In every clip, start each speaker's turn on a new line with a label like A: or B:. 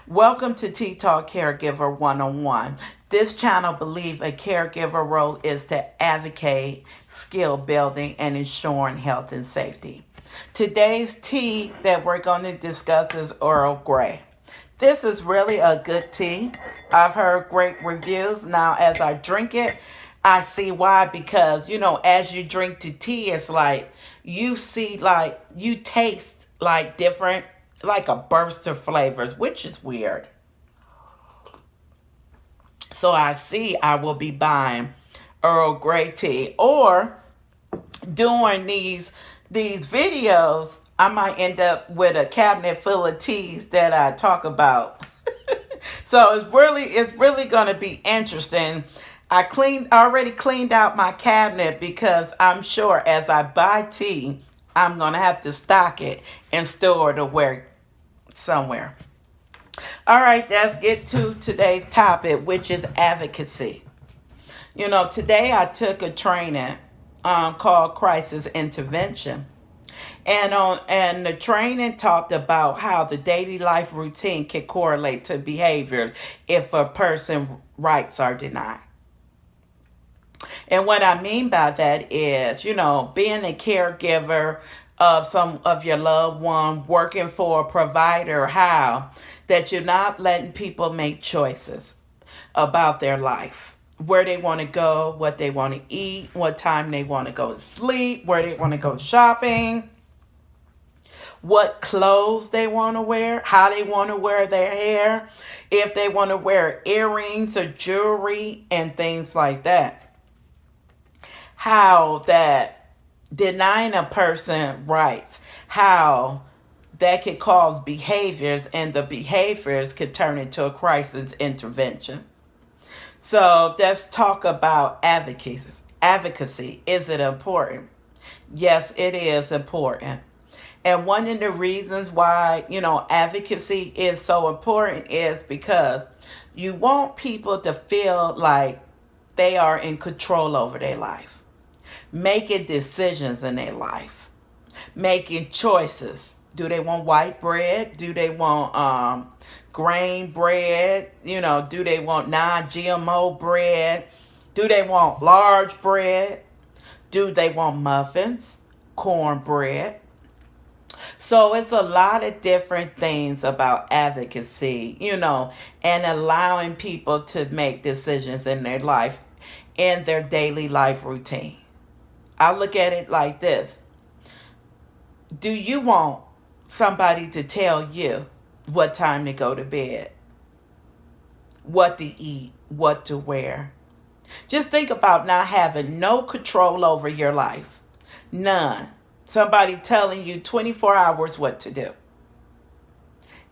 A: Welcome to Tea Talk Caregiver 101. This channel believes a caregiver role is to advocate skill building and ensuring health and safety. Today's tea that we're going to discuss is Earl Grey. This is really a good tea. I've heard great reviews. Now, as I drink it, I see why, because as you drink the tea, it's like you taste like different, like a burst of flavors, which is weird. So I will be buying Earl Grey tea, or doing these videos. I might end up with a cabinet full of teas that I talk about. So it's really going to be interesting. Already cleaned out my cabinet because I'm sure as I buy tea, I'm going to have to stock it and store it away somewhere. All right, let's get to today's topic, which is advocacy. Today I took a training called crisis intervention. And the training talked about how the daily life routine can correlate to behavior if a person's rights are denied. And what I mean by that is, being a caregiver of some of your loved one, working for a provider, how that you're not letting people make choices about their life, where they want to go, what they want to eat, what time they want to go to sleep, where they want to go shopping, what clothes they want to wear, how they want to wear their hair, if they want to wear earrings or jewelry and things like that. How that denying a person rights, how that could cause behaviors, and the behaviors could turn into a crisis intervention. So let's talk about advocacy. Advocacy, is it important? Yes, it is important. And one of the reasons why, advocacy is so important is because you want people to feel like they are in control over their life, making decisions in their life, making choices. Do they want white bread? Do they want grain bread? Do they want non-GMO bread? Do they want large bread? Do they want muffins, cornbread? So it's a lot of different things about advocacy, and allowing people to make decisions in their life, in their daily life routine. I look at it like this. Do you want somebody to tell you what time to go to bed, what to eat, what to wear? Just think about not having no control over your life. None. Somebody telling you 24 hours what to do,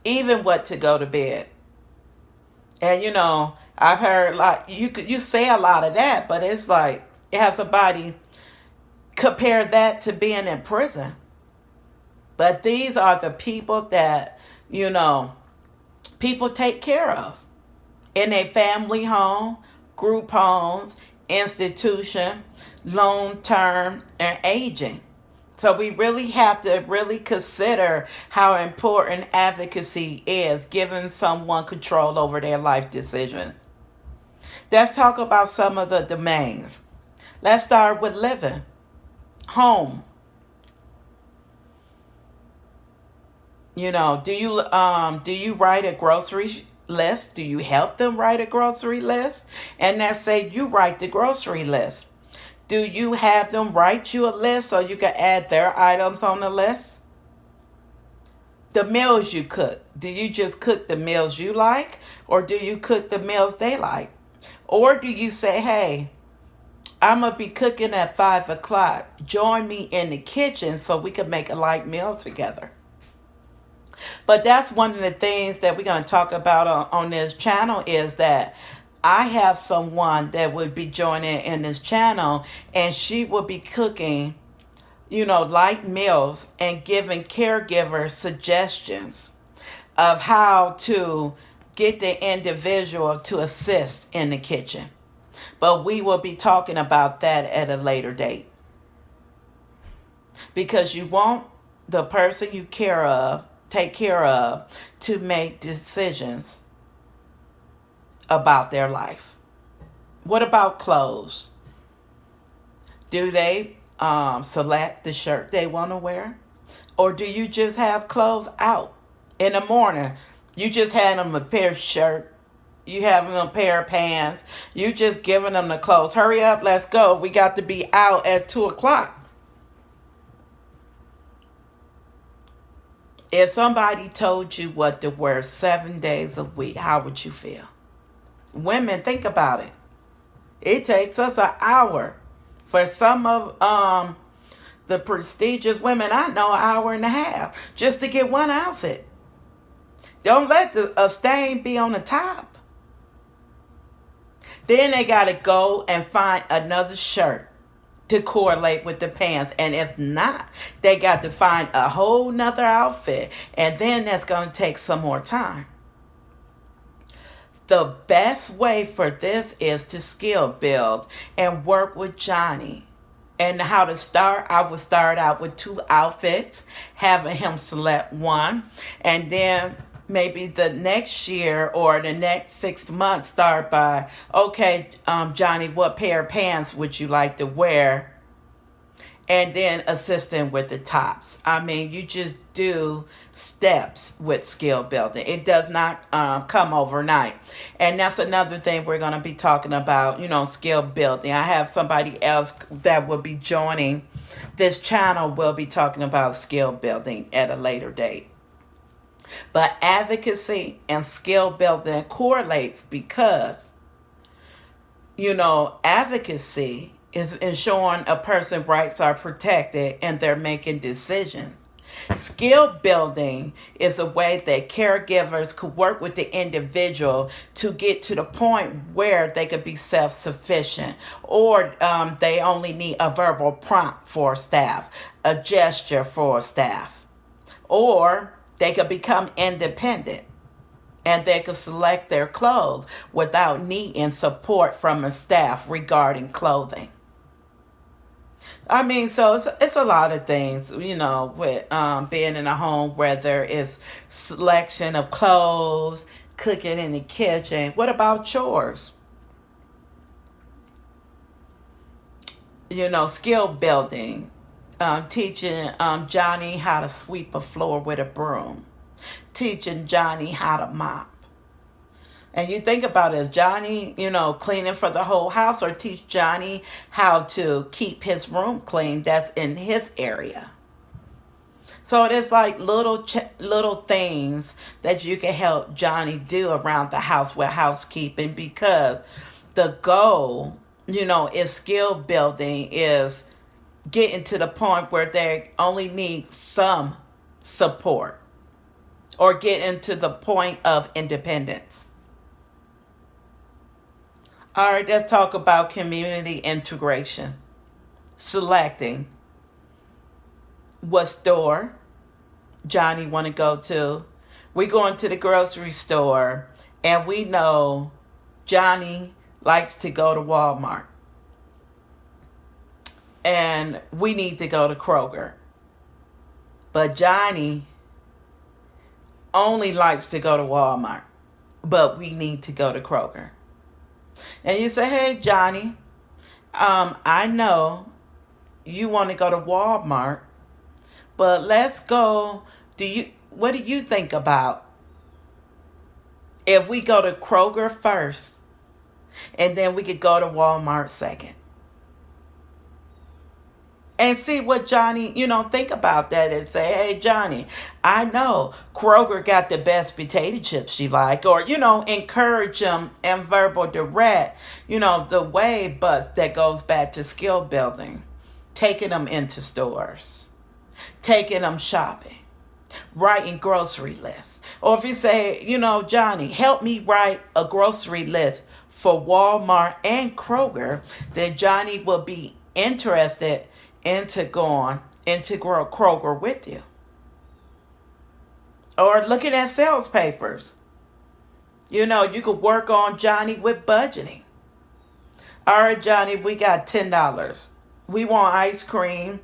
A: even what to go to bed. And I've heard you say a lot of that, but it's like it has somebody compare that to being in prison. But these are the people that people take care of in a family home, group homes, institution, long term, and aging. So we really have to really consider how important advocacy is, giving someone control over their life decisions. Let's talk about some of the domains. Let's start with living. Home. Do you write a grocery list? Do you help them write a grocery list? And let's say you write the grocery list. Do you have them write you a list so you can add their items on the list? The meals you cook. Do you just cook the meals you like, or do you cook the meals they like? Or do you say, hey, I'm going to be cooking at 5 o'clock. Join me in the kitchen so we can make a light meal together. But that's one of the things that we're going to talk about on this channel, is that I have someone that would be joining in this channel, and she will be cooking, light meals and giving caregivers suggestions of how to get the individual to assist in the kitchen. But we will be talking about that at a later date. Because you want the person you care of take care of to make decisions about their life. What about clothes? Do they select the shirt they want to wear? Or do you just have clothes out in the morning? You just had them a pair of shirt. You have them a pair of pants. You just giving them the clothes. Hurry up, let's go. We got to be out at 2 o'clock. If somebody told you what to wear 7 days a week, how would you feel? Women, think about it. It takes us an hour. For some of the prestigious women I know, an hour and a half just to get one outfit. Don't let a stain be on the top. Then they got to go and find another shirt to correlate with the pants. And if not, they got to find a whole nother outfit. And then that's going to take some more time. The best way for this is to skill build and work with Johnny. And how to start, I would start out with 2 outfits, having him select one. And then maybe the next year or the next 6 months start by, okay, Johnny, what pair of pants would you like to wear? And then assist him with the tops. I mean, you just do steps with skill building. It does not come overnight. And that's another thing we're going to be talking about, skill building. I have somebody else that will be joining this channel. Will be talking about skill building at a later date. But advocacy and skill building correlates because, advocacy is ensuring a person's rights are protected and they're making decisions. Skill building is a way that caregivers could work with the individual to get to the point where they could be self-sufficient, or they only need a verbal prompt for staff, a gesture for staff, or they could become independent and they could select their clothes without needing support from a staff regarding clothing. I mean, so it's a lot of things, with being in a home where there is selection of clothes, cooking in the kitchen. What about chores? Skill building, teaching Johnny how to sweep a floor with a broom, teaching Johnny how to mop. And you think about it, Johnny, cleaning for the whole house, or teach Johnny how to keep his room clean that's in his area. So it's like little things that you can help Johnny do around the house with housekeeping, because the goal, is skill building, is getting to the point where they only need some support or getting to the point of independence. All right, let's talk about community integration. Selecting what store Johnny want to go to. We going to the grocery store, and we know Johnny likes to go to Walmart. And we need to go to Kroger. But Johnny only likes to go to Walmart. But we need to go to Kroger. And you say, hey, Johnny, I know you want to go to Walmart, but let's go. What do you think about if we go to Kroger first and then we could go to Walmart second? And see what Johnny, think about that and say, hey, Johnny, I know Kroger got the best potato chips you like. Or, encourage them and verbal direct, the way, but that goes back to skill building. Taking them into stores. Taking them shopping. Writing grocery lists. Or if you say, Johnny, help me write a grocery list for Walmart and Kroger, then Johnny will be interested into going into Kroger with you. Or looking at sales papers. You could work on Johnny with budgeting. All right, Johnny, we got $10. We want ice cream,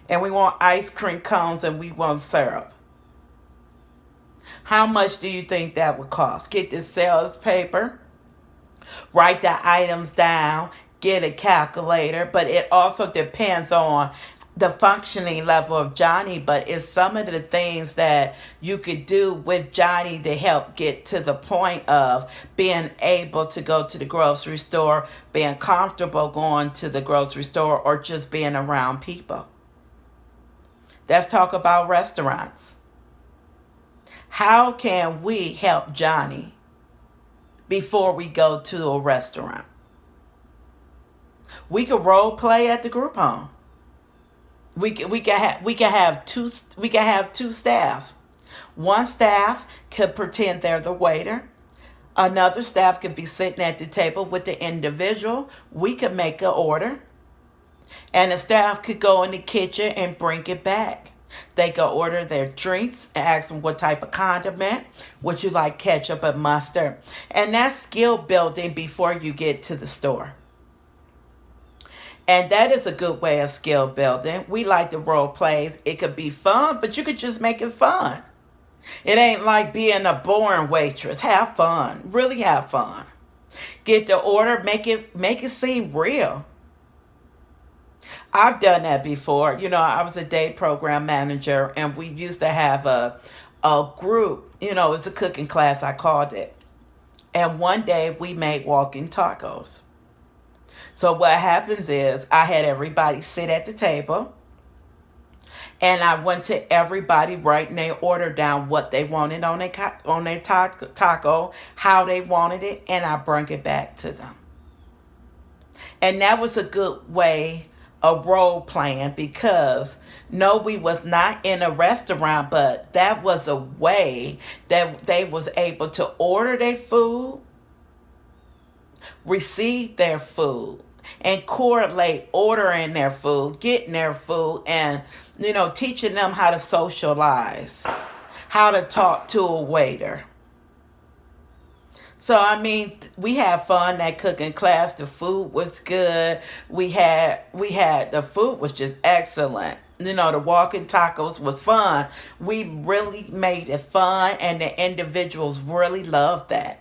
A: and we want ice cream cones, and we want syrup. How much do you think that would cost? Get this sales paper, write the items down, get a calculator, but it also depends on the functioning level of Johnny, but it's some of the things that you could do with Johnny to help get to the point of being able to go to the grocery store, being comfortable going to the grocery store, or just being around people. Let's talk about restaurants. How can we help Johnny before we go to a restaurant? We could role play at the group home. We can have two staff. One staff could pretend they're the waiter. Another staff could be sitting at the table with the individual. We could make an order, and the staff could go in the kitchen and bring it back. They could order their drinks and ask them what type of condiment. Would you like ketchup and mustard? And that's skill building before you get to the store. And that is a good way of skill building. We like the role plays. It could be fun, but you could just make it fun. It ain't like being a boring waitress. Have fun. Really have fun. Get the order, make it seem real. I've done that before. I was a day program manager, and we used to have a group. It's a cooking class, I called it. And one day we made walking tacos. So what happens is I had everybody sit at the table, and I went to everybody writing their order down, what they wanted on their taco, how they wanted it, and I brought it back to them. And that was a good way of role playing, because no, we was not in a restaurant, but that was a way that they was able to order their food, receive their food, and correlate ordering their food, getting their food, and teaching them how to socialize, how to talk to a waiter. So we had fun that cooking class. The food was good. We had the food was just excellent. The walking tacos was fun. We really made it fun, and the individuals really loved that.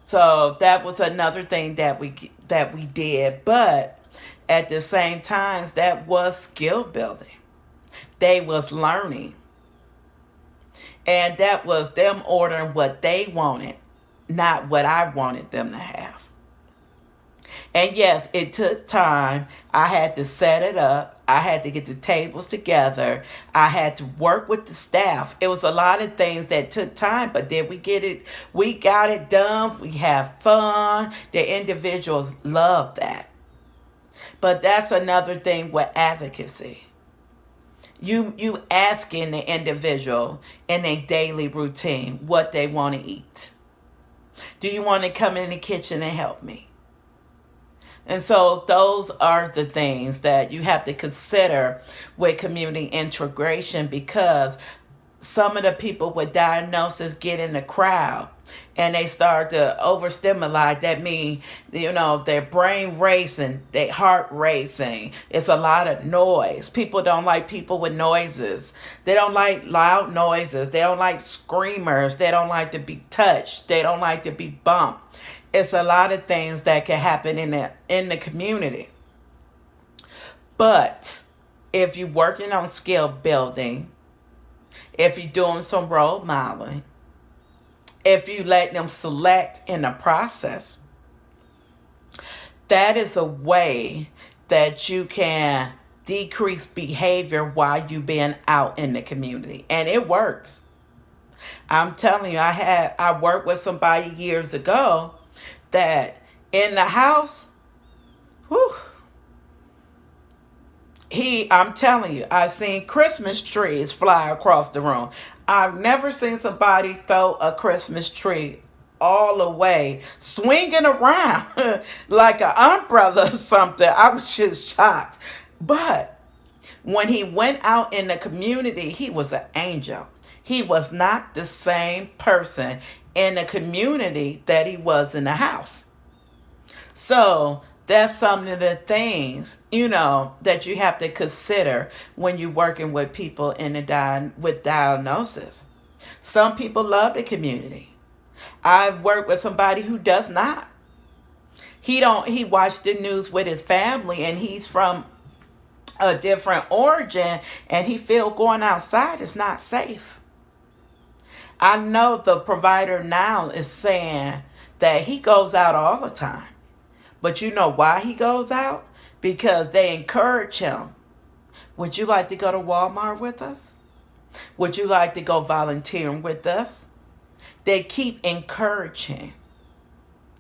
A: So that was another thing that we did, but at the same time, that was skill building. They was learning, and that was them ordering what they wanted, not what I wanted them to have. And yes, it took time. I had to set it up. I had to get the tables together. I had to work with the staff. It was a lot of things that took time, but then we got it done. We have fun. The individuals love that. But that's another thing with advocacy. You asking the individual in a daily routine what they want to eat. Do you want to come in the kitchen and help me? And so those are the things that you have to consider with community integration, because some of the people with diagnosis get in the crowd and they start to overstimulate. That means, their brain racing, their heart racing. It's a lot of noise. People don't like people with noises. They don't like loud noises. They don't like screamers. They don't like to be touched. They don't like to be bumped. It's a lot of things that can happen in the community. But if you're working on skill building, if you're doing some role modeling, if you let them select in the process, that is a way that you can decrease behavior while you being out in the community. And it works. I'm telling you, I worked with somebody years ago that in the house, I'm telling you, I've seen Christmas trees fly across the room. I've never seen somebody throw a Christmas tree all the way, swinging around like an umbrella or something. I was just shocked. But when he went out in the community, he was an angel. He was not the same person in the community that he was in the house. So that's some of the things, that you have to consider when you're working with people with diagnosis. Some people love the community. I've worked with somebody who does not. He watched the news with his family, and he's from a different origin, and he feel going outside is not safe. I know the provider now is saying that he goes out all the time. But you know why he goes out? Because they encourage him. Would you like to go to Walmart with us? Would you like to go volunteering with us? They keep encouraging.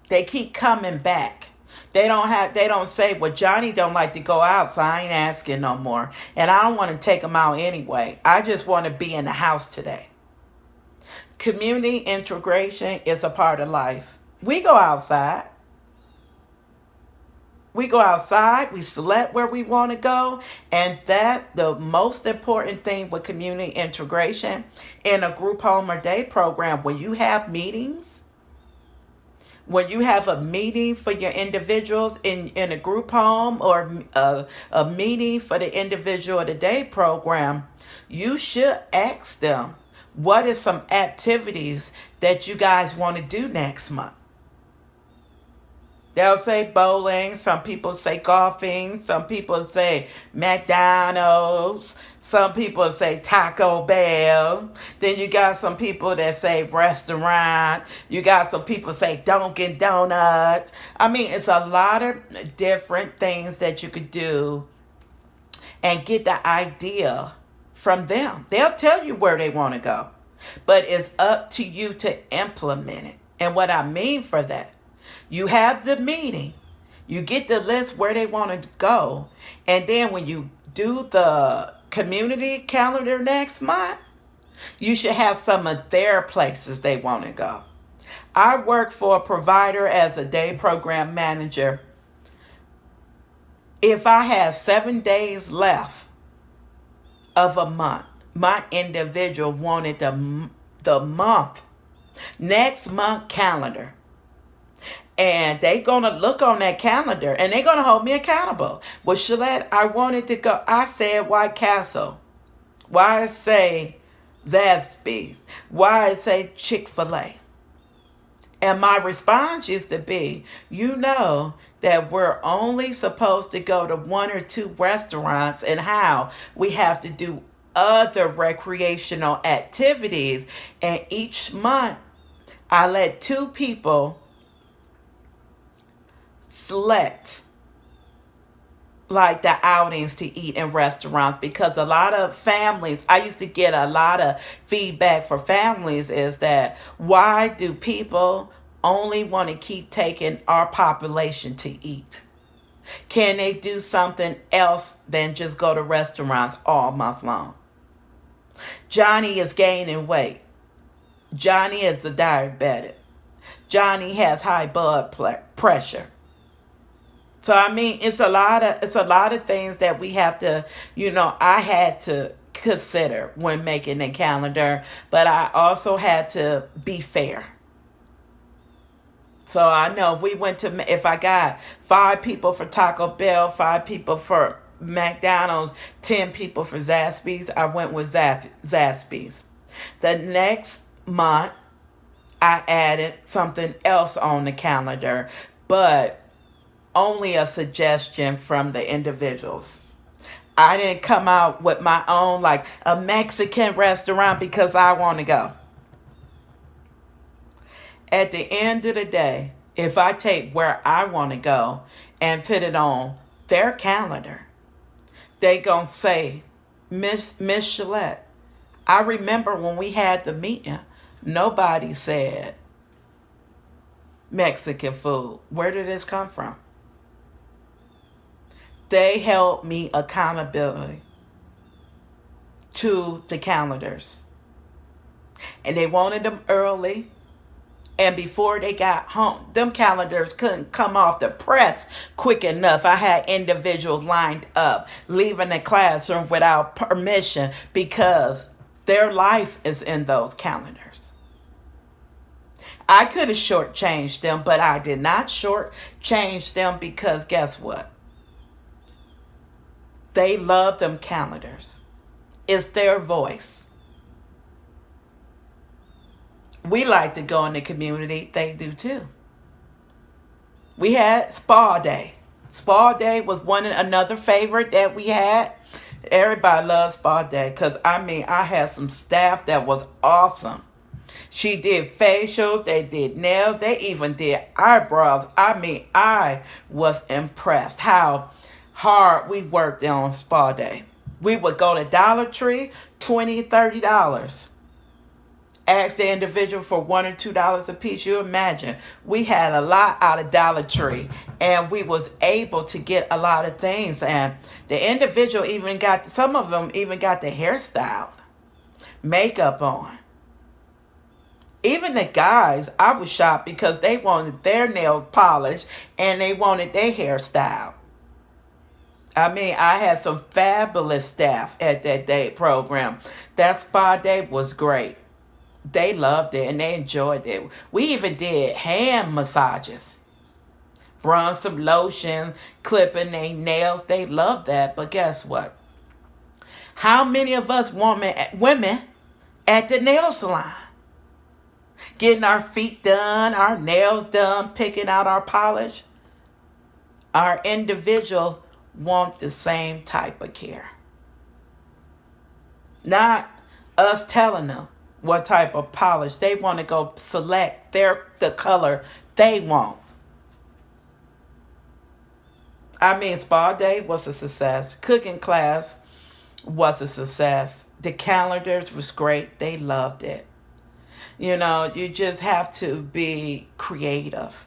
A: They keep coming back. They don't say, well, Johnny don't like to go out, so I ain't asking no more. And I don't want to take him out anyway. I just want to be in the house today. Community integration is a part of life. We go outside. We go outside, we select where we want to go, and that the most important thing with community integration in a group home or day program, when you have meetings, when you have a meeting for your individuals in a group home, or a meeting for the individual of the day program, you should ask them, what is some activities that you guys want to do next month? They'll say bowling. Some people say golfing. Some people say McDonald's. Some people say Taco Bell. Then you got some people that say restaurant. You got some people say Dunkin' Donuts. I mean, it's a lot of different things that you could do and get the idea from them. They'll tell you where they want to go, but it's up to you to implement it. And what I mean for that, you have the meeting, you get the list where they want to go, and then when you do the community calendar next month, you should have some of their places they want to go. I work for a provider as a day program manager. If I have 7 days left of a month, my individual wanted the month, next month calendar. And they gonna look on that calendar and they gonna hold me accountable. Well, Shalette, I wanted to go. I said White Castle. Why say Zaxby's? Why say Chick-fil-A? And my response used to be, you know that we're only supposed to go to 1 or 2 restaurants, and how we have to do other recreational activities. And each month, I let 2 people select like the outings to eat in restaurants, because a lot of families, I used to get a lot of feedback for families is that, why do people only want to keep taking our population to eat? Can they do something else than just go to restaurants all month long? Johnny is gaining weight. Johnny is a diabetic. Johnny has high blood pressure. So I mean, it's a lot of things that we have to, I had to consider when making a calendar, but I also had to be fair. So I know if I got 5 people for Taco Bell, 5 people for McDonald's, 10 people for Zaxby's, I went with Zaxby's. The next month, I added something else on the calendar, but only a suggestion from the individuals. I didn't come out with my own, like a Mexican restaurant, because I want to go. At the end of the day, if I take where I want to go and put it on their calendar, they gonna say, Miss Shalette, I remember when we had the meeting, nobody said Mexican food. Where did this come from? They held me accountability to the calendars. And they wanted them early. And before they got home, them calendars couldn't come off the press quick enough. I had individuals lined up, leaving the classroom without permission, because their life is in those calendars. I could have shortchanged them, but I did not shortchange them, because guess what? They love them calendars. It's their voice. We like to go in the community. They do too. We had spa day. Spa day was another favorite that we had. Everybody loves spa day because I had some staff that was awesome. She did facials, they did nails, they even did eyebrows. I was impressed how hard we worked on spa day. We would go to Dollar Tree, $20, $30. Ask the individual for $1 or $2 a piece. You imagine we had a lot out of Dollar Tree, and we was able to get a lot of things. And the individual even got, some of them even got the hairstyle, makeup on. Even the guys, I was shocked because they wanted their nails polished and they wanted their hairstyle. I had some fabulous staff at that day program. That spa day was great. They loved it and they enjoyed it. We even did hand massages. Run some lotion, clipping their nails. They loved that. But guess what? How many of us women at the nail salon? Getting our feet done, our nails done, picking out our polish. Our individuals want the same type of care. Not us telling them what type of polish. They want to go select the color they want. Spa day was a success. Cooking class was a success. The calendars was great. They loved it. You just have to be creative.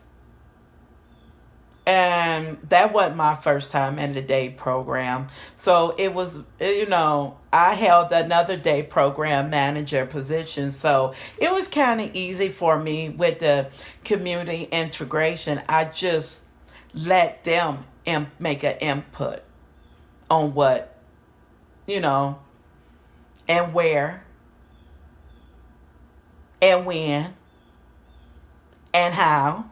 A: And that wasn't my first time in the day program. So it was, I held another day program manager position. So it was kind of easy for me with the community integration. I just let them make an input on what, and where, and when, and how.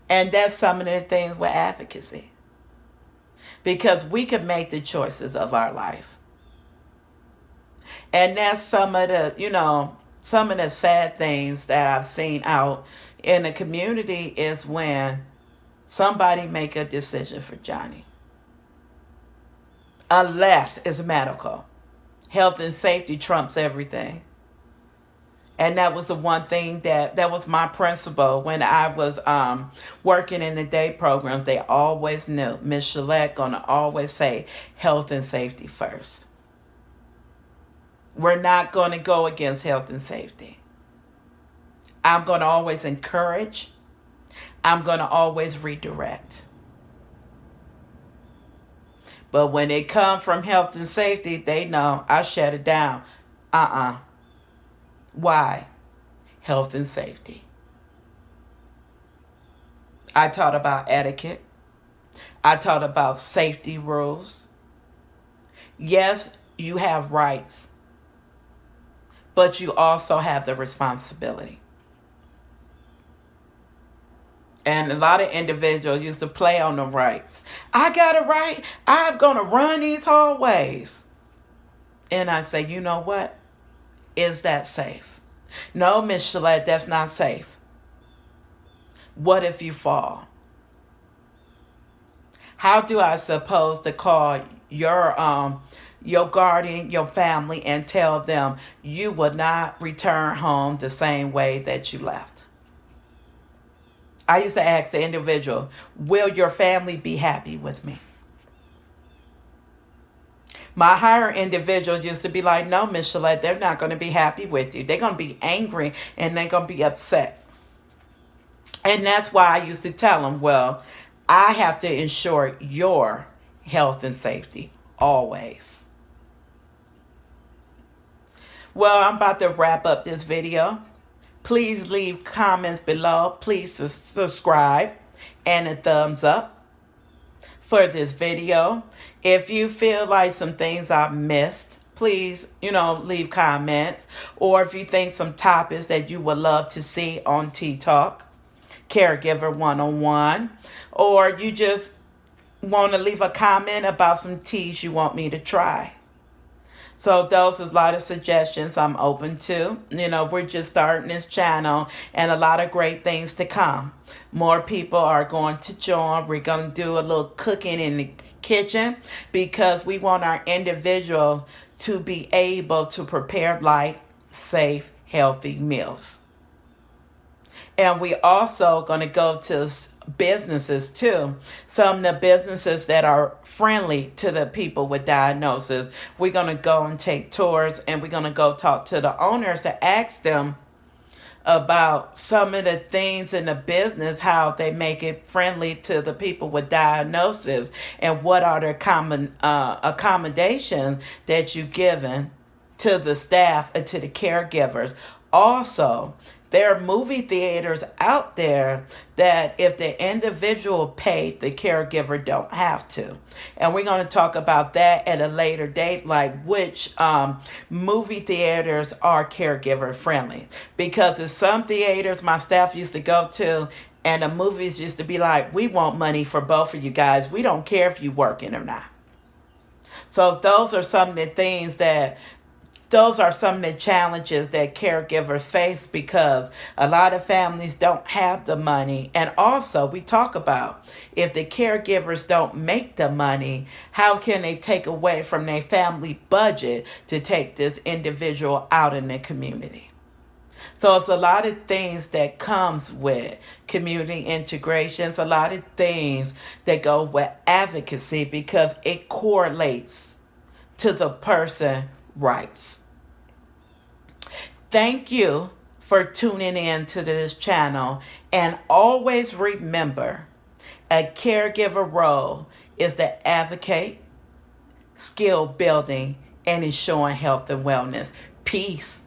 A: And that's some of the things with advocacy. Because we can make the choices of our life. And that's some of the sad things that I've seen out in the community is when somebody make a decision for Johnny. Unless it's medical. Health and safety trumps everything. And that was the one thing that was my principle when I was working in the day program. They always knew Miss Shalette gonna always say health and safety first. We're not gonna go against health and safety. I'm gonna always encourage. I'm gonna always redirect. But when it comes from health and safety, they know I shut it down. Why? Health and safety. I taught about etiquette. I taught about safety rules. Yes, you have rights, but you also have the responsibility. And a lot of individuals used to play on the rights. I got a right. I'm going to run these hallways. And I say, you know what? Is that safe? No, Miss Shalette, that's not safe. What if you fall? How do I suppose to call your guardian, your family, and tell them you will not return home the same way that you left? I used to ask the individual, will your family be happy with me? My higher individuals used to be like, no, Miss Shalette, they're not going to be happy with you. They're going to be angry and they're going to be upset. And that's why I used to tell them, well, I have to ensure your health and safety always. Well, I'm about to wrap up this video. Please leave comments below. Please subscribe and a thumbs up for this video. If you feel like some things I've missed, please, leave comments. Or if you think some topics that you would love to see on Tea Talk, Caregiver 101, or you just want to leave a comment about some teas you want me to try. So those is a lot of suggestions I'm open to. We're just starting this channel and a lot of great things to come. More people are going to join. We're going to do a little cooking in the kitchen because we want our individual to be able to prepare light, safe, healthy meals. And we also going to go to businesses too. Some of the businesses that are friendly to the people with diagnosis. We're going to go and take tours, and we're going to go talk to the owners to ask them about some of the things in the business, how they make it friendly to the people with diagnosis, and what are the common accommodations that you've given to the staff and to the caregivers. Also, there are movie theaters out there that if the individual paid, the caregiver don't have to. And we're going to talk about that at a later date, like which movie theaters are caregiver friendly. Because in some theaters my staff used to go to, and the movies used to be like, we want money for both of you guys. We don't care if you're working or not. So those are some of the things those are some of the challenges that caregivers face because a lot of families don't have the money. And also, we talk about if the caregivers don't make the money, how can they take away from their family budget to take this individual out in the community? So it's a lot of things that comes with community integrations, a lot of things that go with advocacy because it correlates to the person's rights. Thank you for tuning in to this channel, and always remember a caregiver role is to advocate, skill building, and ensuring health and wellness. Peace.